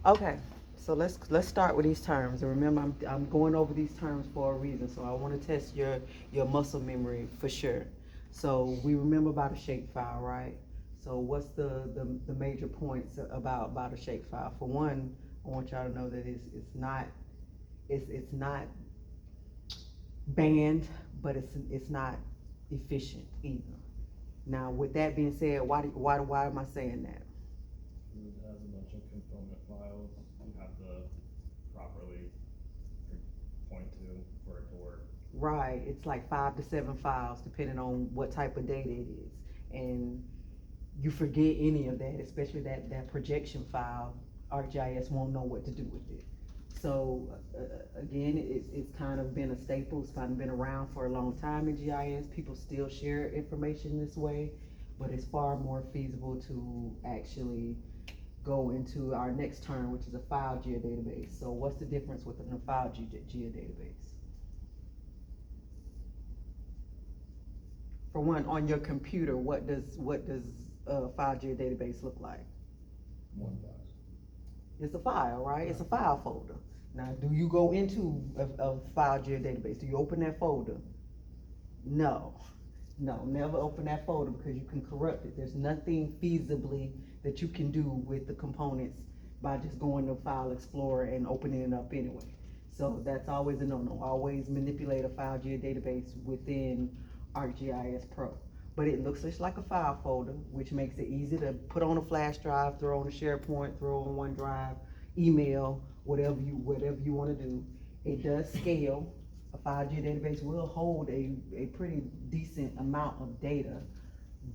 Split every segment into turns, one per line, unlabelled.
Okay, so let's start with these terms. And remember, I'm going over these terms for a reason. So I want to test your muscle memory for sure. So we remember about a shapefile, right? So what's the major points about a shapefile? For one, I want y'all to know that it's not banned, but it's not efficient either. Now, with that being said, why am I saying that?
It has a bunch of component files you have to properly point to for it to work.
Right, it's like 5 to 7 files depending on what type of data it is. And you forget any of that, especially that projection file, ArcGIS won't know what to do with it. So again, it's kind of been a staple. It's kind of been around for a long time in GIS. People still share information this way, but it's far more feasible to actually go into our next term, which is a file geodatabase. So what's the difference with a file geodatabase? For one, on your computer, what does a file geodatabase look like?
One file.
It's a file, right? It's a file folder. Now, do you go into a file geodatabase? Do you open that folder? No. No, never open that folder because you can corrupt it. There's nothing feasibly that you can do with the components by just going to File Explorer and opening it up anyway. So that's always a no-no. Always manipulate a file geodatabase within ArcGIS Pro. But it looks just like a file folder, which makes it easy to put on a flash drive, throw on a SharePoint, throw on OneDrive, email, whatever you want to do. It does scale. A 5G database will hold a pretty decent amount of data,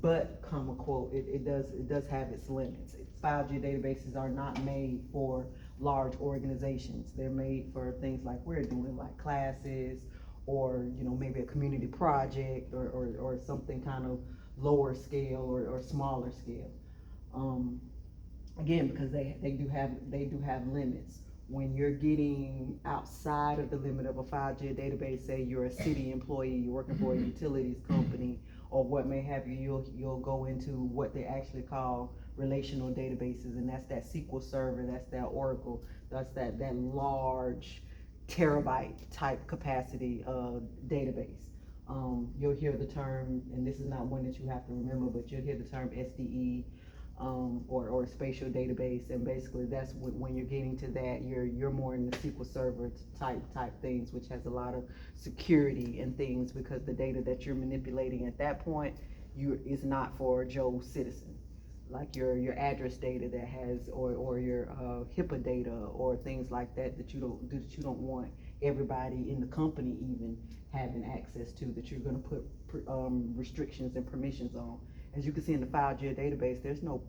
but comma quote, it does have its limits. 5G databases are not made for large organizations. They're made for things like we're doing, like classes, or maybe a community project, or something kind of lower scale, or smaller scale. Um, Again, because they do have limits. When you're getting outside of the limit of a 5G database, say you're a city employee, you're working for a utilities company, or what may have you, you'll go into what they actually call relational databases, and that's that SQL Server, that's that Oracle, that's that large terabyte type capacity database. You'll hear the term, and this is not one that you have to remember, but you'll hear the term SDE, or spatial database, and basically that's when you're getting to that, you're more in the SQL Server type things, which has a lot of security and things, because the data that you're manipulating at that point, you is not for Joe citizen, like your address data that has, or your HIPAA data, or things like that you don't want everybody in the company even having access to, that you're going to put restrictions and permissions on. As you can see in the file database, there's no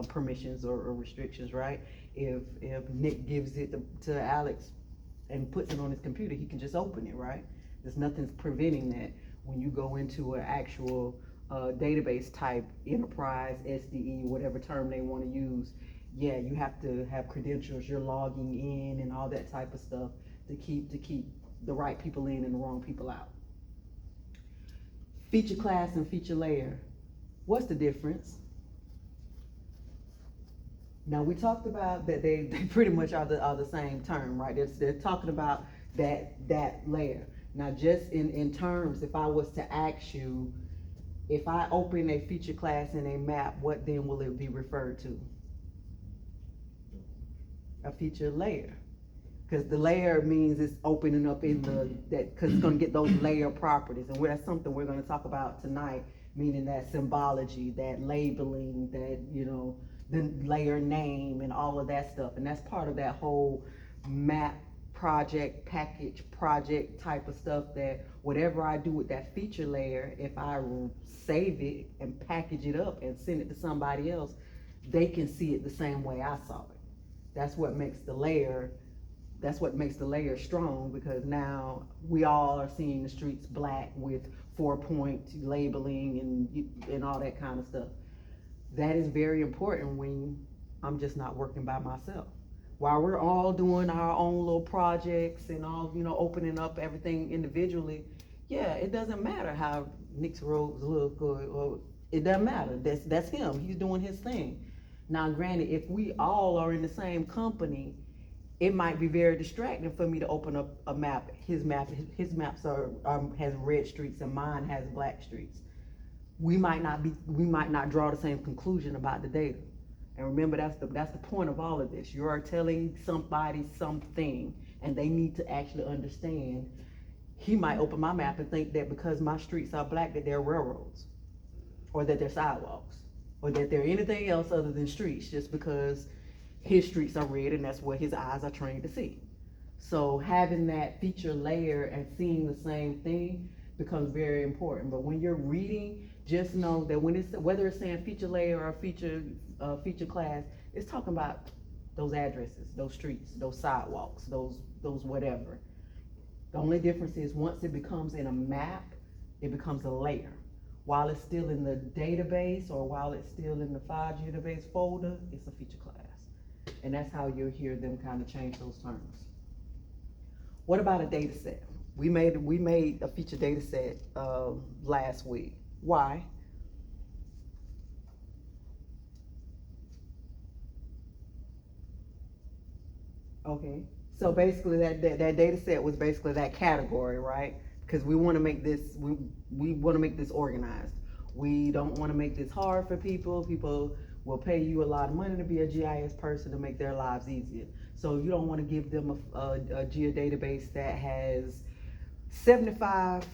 permissions or restrictions, right? If Nick gives it to Alex and puts it on his computer, he can just open it, right? There's nothing's preventing that. When you go into an actual database type, enterprise, SDE, whatever term they want to use, yeah, you have to have credentials. You're logging in and all that type of stuff to keep the right people in and the wrong people out. Feature class and feature layer. What's the difference? Now, we talked about that they pretty much are the same term, right? They're talking about that layer. Now, just in terms, if I was to ask you, if I open a feature class in a map, what then will it be referred to? A feature layer. Because the layer means it's opening up in because it's going to get those layer properties, and that's something we're going to talk about tonight, meaning that symbology, that labeling, that the layer name and all of that stuff. And that's part of that whole map project, package project type of stuff, that whatever I do with that feature layer, if I save it and package it up and send it to somebody else, they can see it the same way I saw it. That's what makes the layer strong, because now we all are seeing the streets black with 4-point labeling and all that kind of stuff. That is very important when I'm just not working by myself. While we're all doing our own little projects and all, opening up everything individually, yeah, it doesn't matter how Nick's roads look, or it doesn't matter. That's him. He's doing his thing. Now, granted, if we all are in the same company, it might be very distracting for me to open up a map. His maps has red streaks and mine has black streaks. We might not draw the same conclusion about the data. And remember, that's the point of all of this. You are telling somebody something, and they need to actually understand. He might open my map and think that because my streets are black, that they're railroads, or that they're sidewalks, or that they're anything else other than streets, just because his streets are red and that's what his eyes are trained to see. So having that feature layer and seeing the same thing becomes very important. But when you're reading, just know that whether it's saying feature layer or feature class, it's talking about those addresses, those streets, those sidewalks, those whatever. The only difference is once it becomes in a map, it becomes a layer. While it's still in the database or while it's still in the file database folder, it's a feature class. And that's how you'll hear them kind of change those terms. What about a data set? We made a feature data set last week. Why? Okay, so basically that data set was basically that category, right? Because we want to make this we want to make this organized. We don't want to make this hard for people. People will pay you a lot of money to be a GIS person to make their lives easier. So you don't want to give them a geodatabase that has 75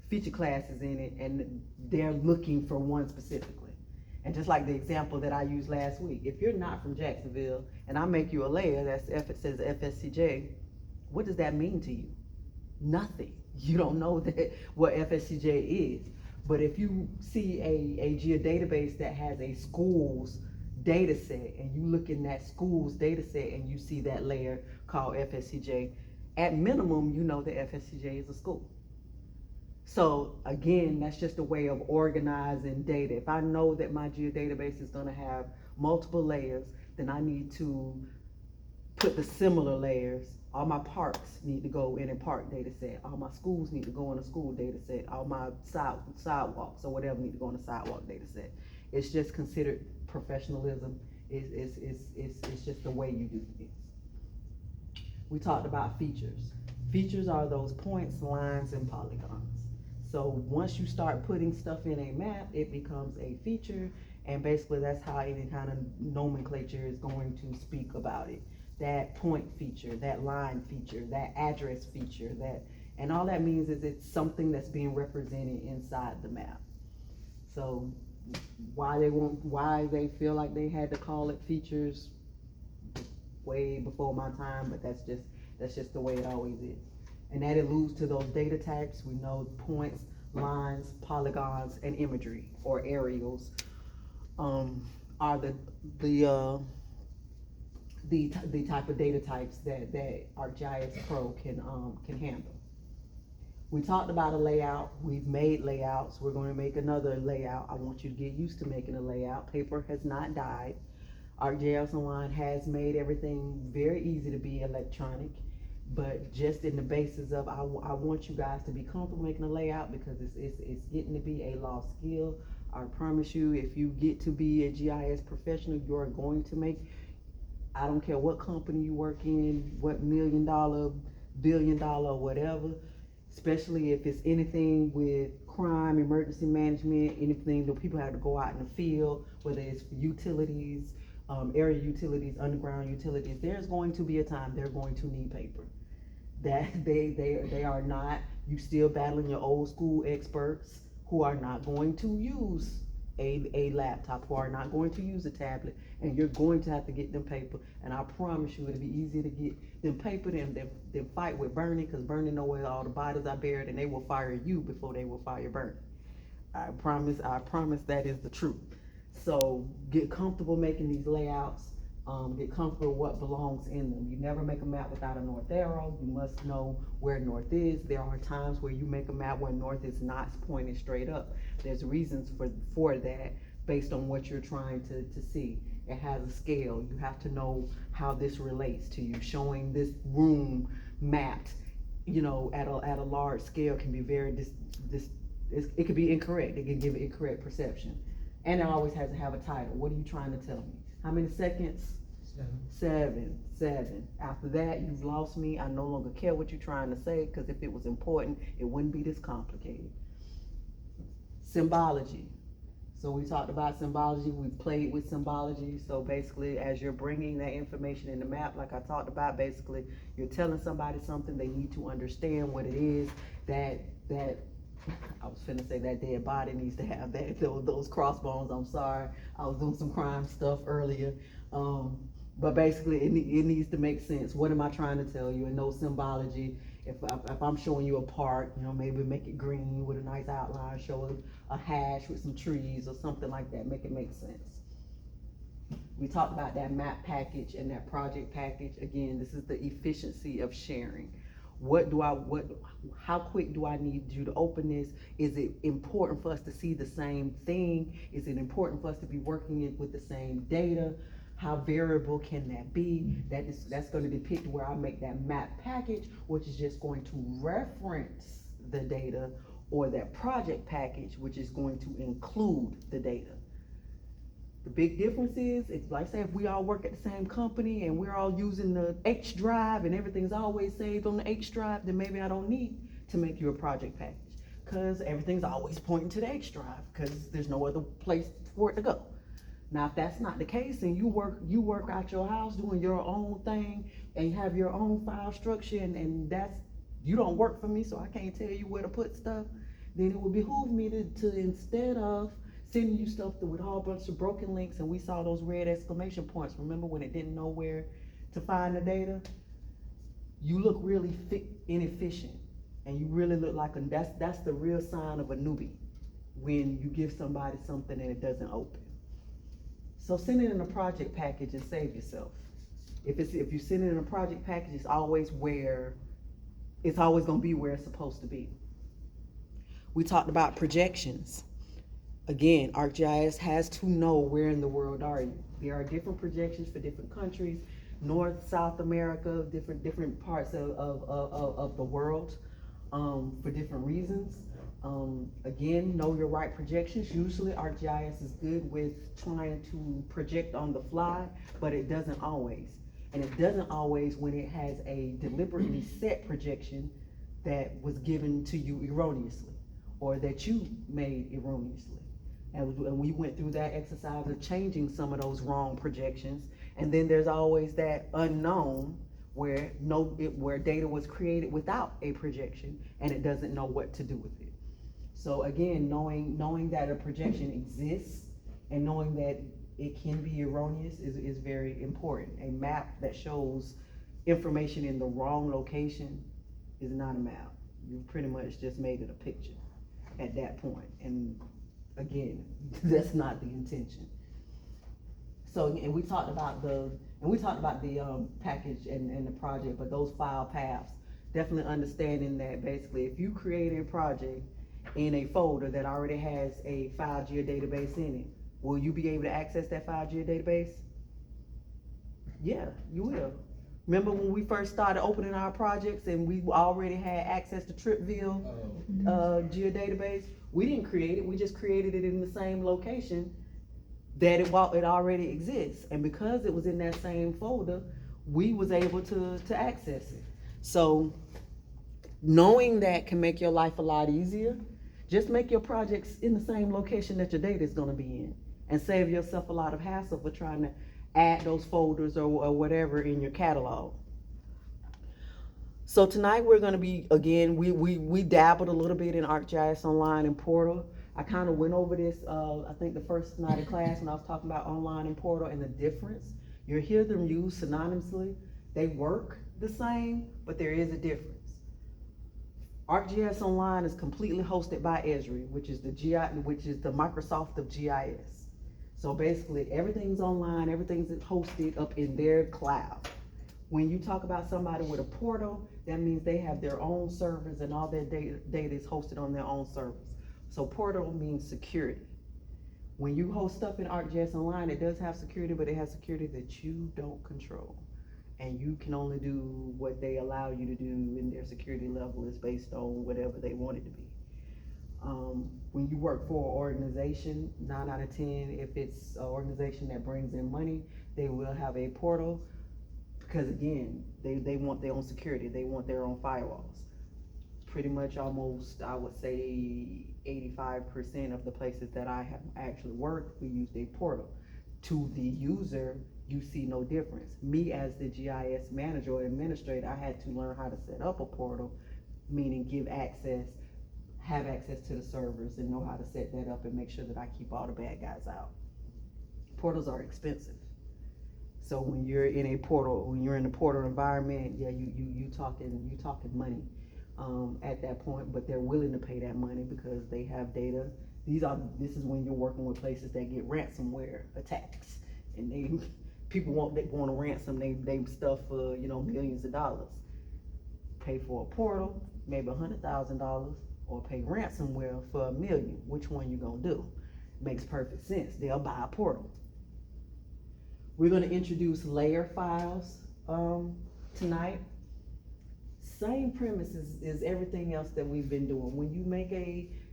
feature classes in it and they're looking for one specifically. And just like the example that I used last week, if you're not from Jacksonville and I make you a layer it says FSCJ, what does that mean to you? Nothing. You don't know what FSCJ is. But if you see a geodatabase that has a schools data set and you look in that schools data set and you see that layer called FSCJ, at minimum, you know that FSCJ is a school. So again, that's just a way of organizing data. If I know that my geodatabase is gonna have multiple layers, then I need to put the similar layers. All my parks need to go in a park data set. All my schools need to go in a school data set. All my sidewalks or whatever need to go in a sidewalk data set. It's just considered professionalism. It's just the way you do things. We talked about features. Features are those points, lines, and polygons. So once you start putting stuff in a map, it becomes a feature, and basically that's how any kind of nomenclature is going to speak about it. That point feature, that line feature, that address feature, and all that means is it's something that's being represented inside the map. So why they feel like they had to call it features way before my time, but that's just the way it always is. And that alludes to those data types. We know points, lines, polygons, and imagery or aerials are the type of data types that ArcGIS Pro can handle. We talked about a layout. We've made layouts. We're going to make another layout. I want you to get used to making a layout. Paper has not died. ArcGIS Online has made everything very easy to be electronic, but just in the basis of I want you guys to be comfortable making a layout because it's getting to be a lost skill. I promise you, if you get to be a GIS professional, you're going to make, I don't care what company you work in, what $1 million, $1 billion, whatever, especially if it's anything with crime, emergency management, anything that people have to go out in the field, whether it's utilities, area utilities, underground utilities, there's going to be a time they're going to need paper. That they are not, you still battling your old school experts who are not going to use a laptop, who are not going to use a tablet, and you're going to have to get them paper. And I promise you it'll be easier to get them paper than fight with Bernie, because Bernie know where all the bodies are buried and they will fire you before they will fire Bernie. I promise that is the truth. So get comfortable making these layouts. Get comfortable with what belongs in them. You never make a map without a north arrow. You must know where north is. There are times where you make a map where north is not pointing straight up. There's reasons for that based on what you're trying to see. It has a scale. You have to know how this relates to you. Showing this room mapped, at a large scale can be very it could be incorrect. It can give incorrect perception. And it always has to have a title. What are you trying to tell me? How many seconds? 7. After that, you've lost me. I no longer care what you're trying to say, because if it was important, it wouldn't be this complicated. Symbology. So we talked about symbology, we played with symbology. So basically, as you're bringing that information in the map, like I talked about, basically, you're telling somebody something, they need to understand what it is that I was finna say that dead body needs to have that, those crossbones. I'm sorry, I was doing some crime stuff earlier. But basically, it needs to make sense. What am I trying to tell you? And no symbology. If I'm showing you a park, maybe make it green with a nice outline, show a hash with some trees or something like that, make it make sense. We talked about that map package and that project package. Again, this is the efficiency of sharing. How quick do I need you to open this? Is it important for us to see the same thing? Is it important for us to be working with the same data? How variable can that be? That's going to depict where I make that map package, which is just going to reference the data, or that project package, which is going to include the data. The big difference is, if we all work at the same company and we're all using the H drive and everything's always saved on the H drive, then maybe I don't need to make you a project package, because everything's always pointing to the H drive, because there's no other place for it to go. Now, if that's not the case, and you work out your house doing your own thing and you have your own file structure, and you don't work for me, so I can't tell you where to put stuff, then it would behoove me to instead of sending you stuff with a whole bunch of broken links, and we saw those red exclamation points, remember when it didn't know where to find the data? You look really inefficient, and you really look like that's the real sign of a newbie, when you give somebody something and it doesn't open. So send it in a project package and save yourself. If you send it in a project package, it's always gonna be where it's supposed to be. We talked about projections. Again, ArcGIS has to know where in the world are you. There are different projections for different countries, North, South America, different parts of the world, for different reasons. Again, know your right projections. Usually ArcGIS is good with trying to project on the fly, but it doesn't always. And it doesn't always when it has a deliberately set projection that was given to you erroneously, or that you made erroneously. And we went through that exercise of changing some of those wrong projections. And then there's always that unknown where data was created without a projection and it doesn't know what to do with it. So again, knowing that a projection exists and knowing that it can be erroneous is very important. A map that shows information in the wrong location is not a map. You pretty much just made it a picture at that point. And again, that's not the intention. So, and we talked about the package and the project, but those file paths, definitely understanding that basically if you create a project in a folder that already has a file geodatabase in it, will you be able to access that file geodatabase? Yeah, you will. Remember when we first started opening our projects and we already had access to Tripville geodatabase? We didn't create it, we just created it in the same location that it already exists. And because it was in that same folder, we was able to access it. So knowing that can make your life a lot easier. Just make your projects in the same location that your data is gonna be in, and save yourself a lot of hassle for trying to add those folders or whatever in your catalog. So tonight we're gonna be, again, we dabbled a little bit in ArcGIS Online and Portal. I kind of went over this, I think the first night of class when I was talking about online and Portal and the difference. You'll hear them used synonymously. They work the same, but there is a difference. ArcGIS Online is completely hosted by Esri, which is the Microsoft of GIS. So basically everything's online, everything's hosted up in their cloud. When you talk about somebody with a portal, that means they have their own servers and all their data is hosted on their own servers. So portal means security. When you host stuff in ArcGIS Online, it does have security, but it has security that you don't control. And you can only do what they allow you to do, and their security level is based on whatever they want it to be. When you work for an organization, 9 out of 10, if it's an organization that brings in money, they will have a portal. Because again, they want their own security, they want their own firewalls. Pretty much almost, I would say 85% of the places that I have actually worked, we use a portal. To the user, you see no difference. Me as the GIS manager or administrator, I had to learn how to set up a portal, meaning give access, have access to the servers and know how to set that up and make sure that I keep all the bad guys out. Portals are expensive. So when you're in a portal, when you're in a portal environment, yeah, you talking money at that point, but they're willing to pay that money because they have data. This is when you're working with places that get ransomware attacks, and people want to ransom they stuff for millions of dollars. Pay for a portal, maybe $100,000, or pay ransomware for $1 million. Which one you gonna do? Makes perfect sense. They'll buy a portal. We're gonna introduce layer files tonight. Same premise is everything else that we've been doing. When you make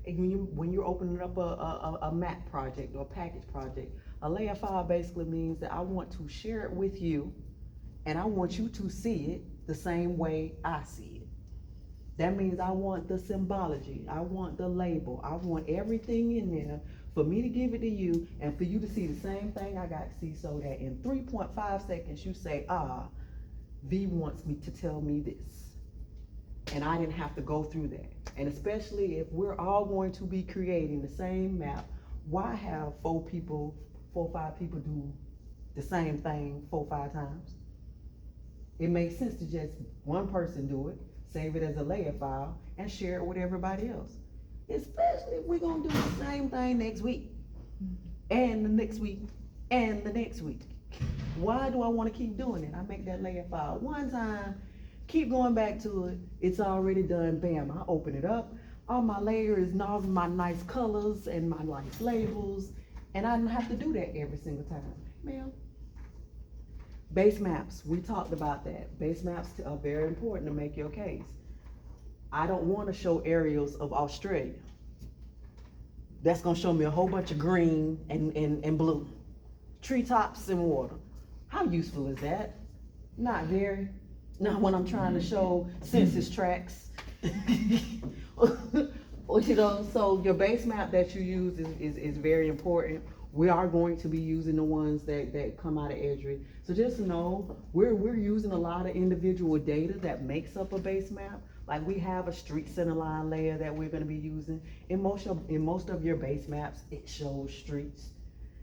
when you're opening up a map project or a package project, a layer file basically means that I want to share it with you, and I want you to see it the same way I see it. That means I want the symbology, I want the label, I want everything in there for me to give it to you and for you to see the same thing I got to see, so that in 3.5 seconds you say, V wants me to tell me this. And I didn't have to go through that. And especially if we're all going to be creating the same map, why have 4 or 5 people do the same thing 4 or 5 times? It makes sense to just one person do it, save it as a layer file, and share it with everybody else. Especially if we're gonna do the same thing next week, and the next week, and the next week. Why do I wanna keep doing it? I make that layer file one time, keep going back to it, it's already done, bam, I open it up, all my layers and all my nice colors and my nice labels, and I don't have to do that every single time. Ma'am. Base maps, we talked about that. Base maps are very important to make your case. I don't want to show aerials of Australia. That's gonna show me a whole bunch of green and blue. Treetops and water. How useful is that? Not very. Not when I'm trying to show census tracts. So your base map that you use is very important. We are going to be using the ones that come out of Esri. So just know, we're using a lot of individual data that makes up a base map. Like we have a street center line layer that we're gonna be using. In most of your base maps, it shows streets.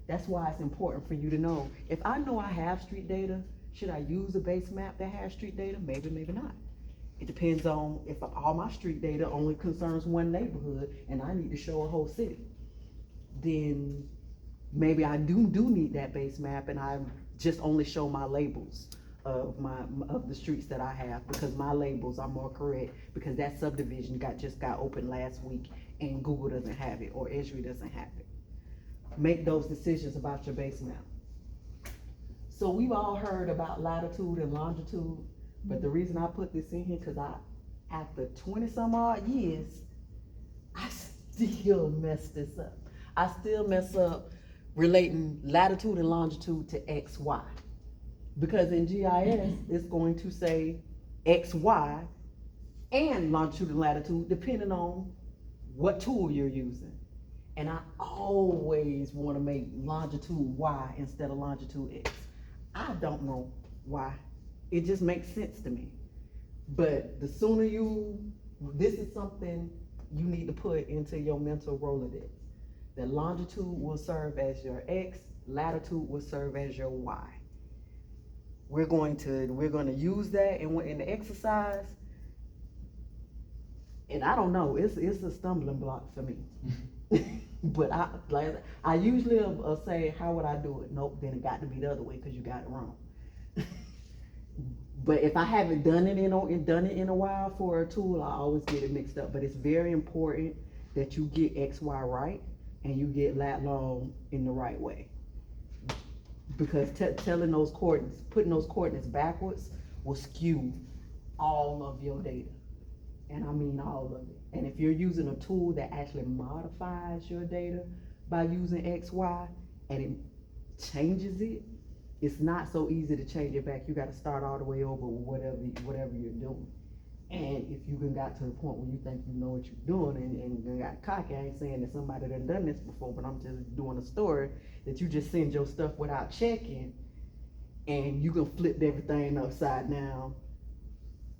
That's why it's important for you to know. If I know I have street data, should I use a base map that has street data? Maybe, maybe not. It depends on if all my street data only concerns one neighborhood and I need to show a whole city. Then maybe I do need that base map, and I just only show my labels of the streets that I have, because my labels are more correct, because that subdivision just got opened last week and Google doesn't have it or Esri doesn't have it. Make those decisions about your base map. So we've all heard about latitude and longitude, but the reason I put this in here, because after 20 some odd years, I still mess this up. I still mess up relating latitude and longitude to X, Y. Because in GIS, it's going to say X, Y, and longitude and latitude, depending on what tool you're using. And I always want to make longitude Y instead of longitude X. I don't know why. It just makes sense to me. But the sooner this is something you need to put into your mental Rolodex. That longitude will serve as your X, latitude will serve as your Y. We're going to use that in the exercise. And I don't know, it's a stumbling block for me. But I usually say, how would I do it? Nope, then it got to be the other way because you got it wrong. But if I haven't done it in a while for a tool, I always get it mixed up. But it's very important that you get X, Y right, and you get lat long in the right way. Because telling those coordinates, putting those coordinates backwards will skew all of your data. And I mean all of it. And if you're using a tool that actually modifies your data by using X, Y, and it changes it, it's not so easy to change it back. You gotta start all the way over with whatever you're doing. And if you got to the point where you think you know what you're doing and you got cocky, I ain't saying that somebody done this before, but I'm just doing a story that you just send your stuff without checking and you can flip everything upside down.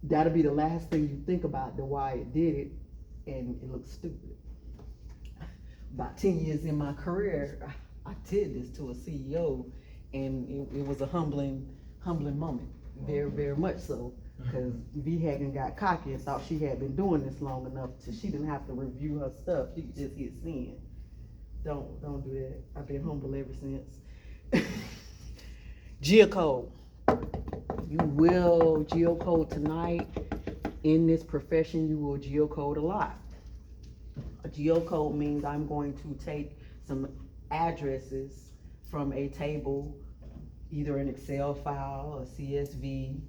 That'll be the last thing you think about, the why it did it, and it looks stupid. About 10 years in my career, I did this to a CEO, and it was a humbling moment, very, very much so, because V Hagen got cocky and thought she had been doing this long enough so she didn't have to review her stuff, she could just hit send. Don't do that. I've been humble ever since. Geocode. You will geocode tonight. In this profession, you will geocode a lot. A geocode means I'm going to take some addresses from a table, either an Excel file, a CSV.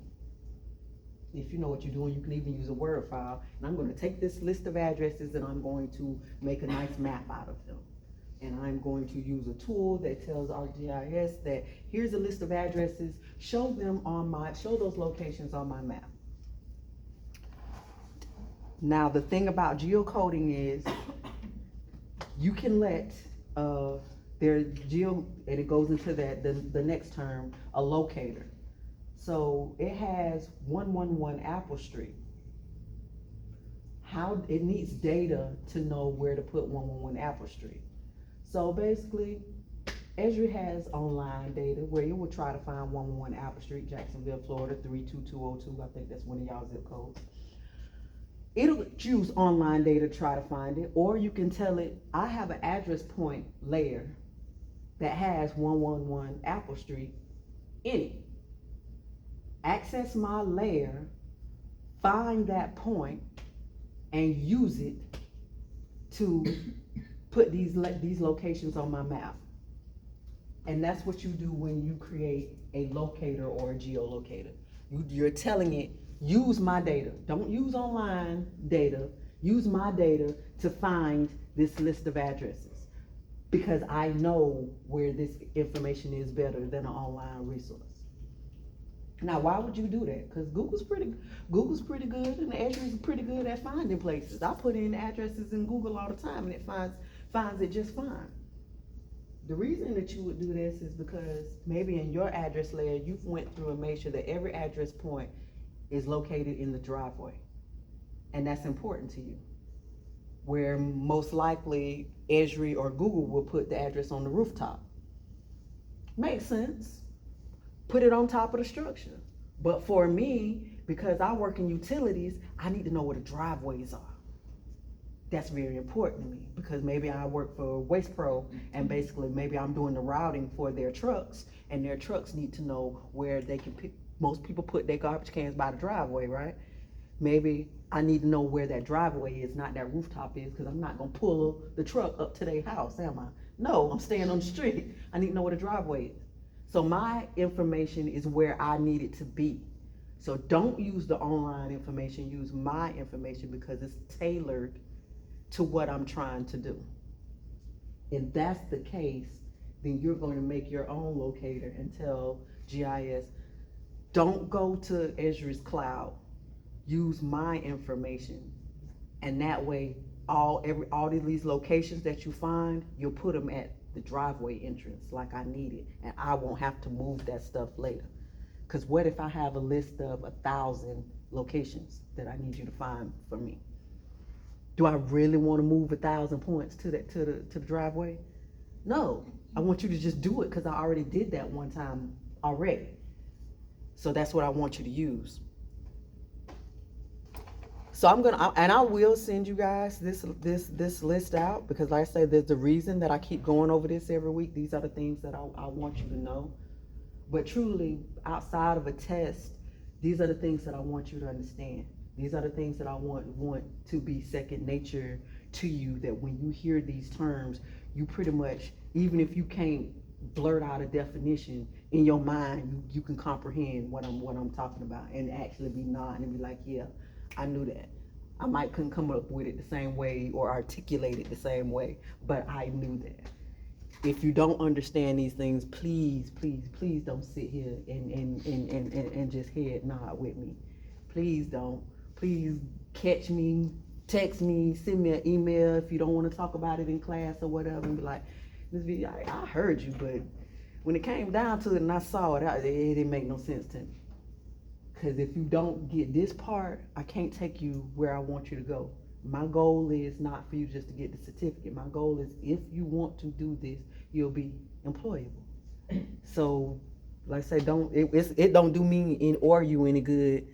If you know what you're doing, you can even use a Word file. And I'm going to take this list of addresses and I'm going to make a nice map out of them. And I'm going to use a tool that tells ArcGIS that here's a list of addresses, show those locations on my map. Now the thing about geocoding is you can let and it goes into the next term, a locator. So it has 111 Apple Street. How it needs data to know where to put 111 Apple Street. So basically, Esri has online data where you will try to find 111 Apple Street, Jacksonville, Florida, 32202. I think that's one of y'all zip codes. It'll choose online data to try to find it, or you can tell it, I have an address point layer that has 111 Apple Street in it. Access my layer, find that point, and use it to put these locations on my map. And that's what you do when you create a locator or a geolocator. You're telling it, use my data. Don't use online data. Use my data to find this list of addresses, because I know where this information is better than an online resource. Now, why would you do that? Because Google's pretty good, and Esri is pretty good at finding places. I put in addresses in Google all the time, and it finds it just fine. The reason that you would do this is because maybe in your address layer, you've went through and made sure that every address point is located in the driveway, and that's important to you. Where most likely Esri or Google will put the address on the rooftop. Makes sense. Put it on top of the structure. But for me, because I work in utilities, I need to know where the driveways are. That's very important to me, because maybe I work for Waste Pro, and basically maybe I'm doing the routing for their trucks, and their trucks need to know where they can pick. Most people put their garbage cans by the driveway, right? Maybe I need to know where that driveway is, not that rooftop is, because I'm not gonna pull the truck up to their house, am I? No, I'm staying on the street. I need to know where the driveway is. So my information is where I need it to be. So don't use the online information, use my information, because it's tailored to what I'm trying to do. If that's the case, then you're going to make your own locator and tell GIS, don't go to Esri's cloud, use my information. And that way, all of these locations that you find, you'll put them at the driveway entrance like I need it, and I won't have to move that stuff later. Because what if I have a list of 1,000 locations that I need you to find for me? Do I really want to move 1,000 points to the driveway? No, I want you to just do it, because I already did that one time already. So that's what I want you to use. So I will send you guys this list out, because like I say, there's a reason that I keep going over this every week. These are the things that I want you to know. But truly, outside of a test, these are the things that I want you to understand. These are the things that I want to be second nature to you, that when you hear these terms, you pretty much, even if you can't blurt out a definition, in your mind, you can comprehend what I'm talking about, and actually be nodding and be like, yeah, I knew that. I might couldn't come up with it the same way or articulate it the same way, but I knew that. If you don't understand these things, please, please, please don't sit here and just head nod with me. Please don't. Please catch me, text me, send me an email if you don't want to talk about it in class or whatever, and be like, I heard you, but when it came down to it and I saw it, it didn't make no sense to me. Because if you don't get this part, I can't take you where I want you to go. My goal is not for you just to get the certificate. My goal is if you want to do this, you'll be employable. So, like I say, it don't do me or you any good